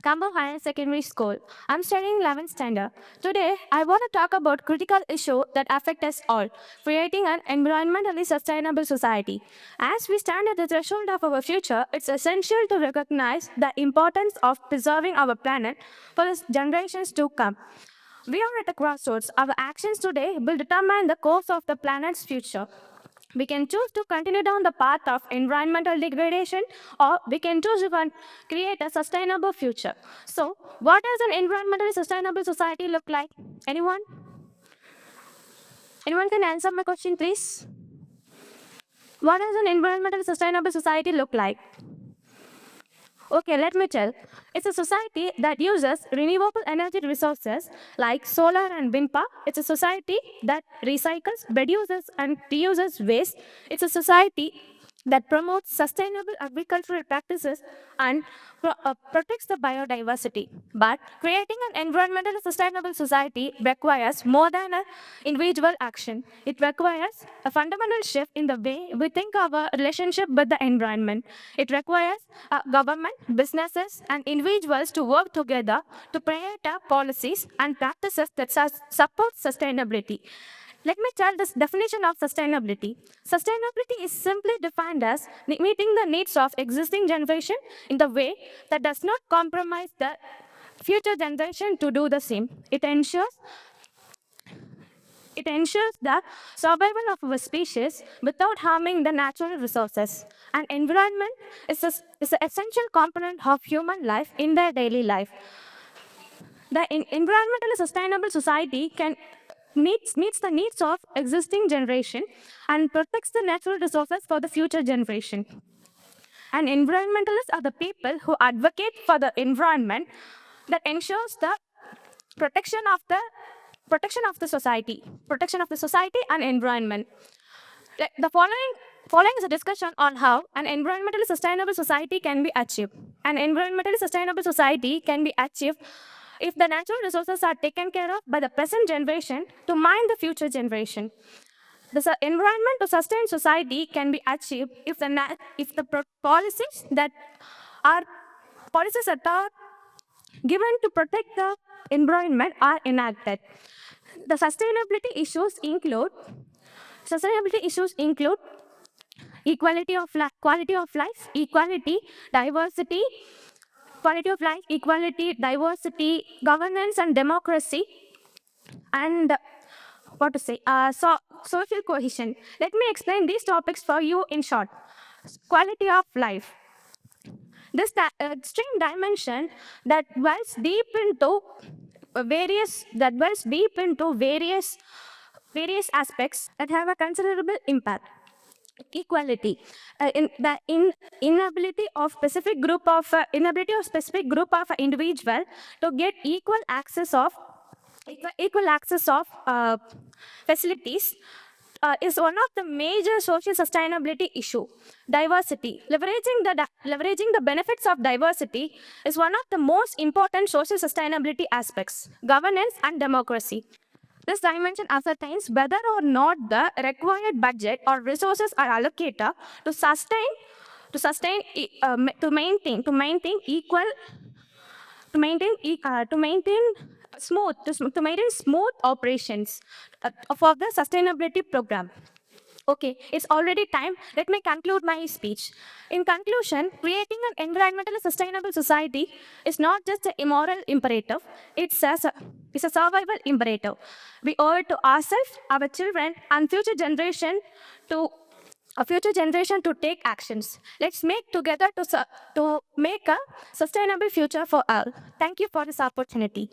Campbell Higher Secondary School. I'm studying 11th standard. Today, I want to talk about critical issue that affect us all, creating an environmentally sustainable society. As we stand at the threshold of our future, it's essential to recognize the importance of preserving our planet for the generations to come. We are at a crossroads. Our actions today will determine the course of the planet's future. We can choose to continue down the path of environmental degradation, or we can choose to create a sustainable future. So, what does an environmentally sustainable society look like? Anyone? Anyone can answer my question, please? What does an environmentally sustainable society look like? Okay, let me tell. It's a society that uses renewable energy resources like solar and wind power. It's a society that recycles, reduces, and reuses waste. It's a society that promotes sustainable agricultural practices and protects the biodiversity. But creating an environmentally sustainable society requires more than an individual action. It requires a fundamental shift in the way we think our relationship with the environment. It requires government, businesses, and individuals to work together to create policies and practices that support sustainability. Let me tell this definition of sustainability. Sustainability is simply defined as meeting the needs of existing generation in the way that does not compromise the future generation to do the same. It ensures the survival of our species without harming the natural resources. And environment is an essential component of human life in their daily life. The environmentally sustainable society meets the needs of existing generation and protects the natural resources for the future generation. And environmentalists are the people who advocate for the environment that ensures the protection of the protection of the society and environment. The following is a discussion on how an environmentally sustainable society can be achieved. An environmentally sustainable society can be achieved if the natural resources are taken care of by the present generation to mind the future generation. The environment to sustain society can be achieved if policies that are given to protect the environment are enacted. The sustainability issues include quality of life, equality, diversity, quality of life, equality, diversity, governance, and democracy, and social cohesion. Let me explain these topics for you in short. Quality of life. This extreme dimension that dwells deep into various aspects that have a considerable impact. Equality, in the inability of specific group of individual to get equal access of facilities is one of the major social sustainability issue. Diversity, leveraging the benefits of diversity is one of the most important social sustainability aspects. Governance and democracy. This dimension ascertains whether or not the required budget or resources are allocated to maintain equal to maintain smooth operations for the sustainability program. Okay, it's already time. Let me conclude my speech. In conclusion, creating an environmentally sustainable society is not just an immoral imperative, it's a survival imperative. We owe it to ourselves, our children, and future generation to take actions. Let's make together to make a sustainable future for all. Thank you for this opportunity.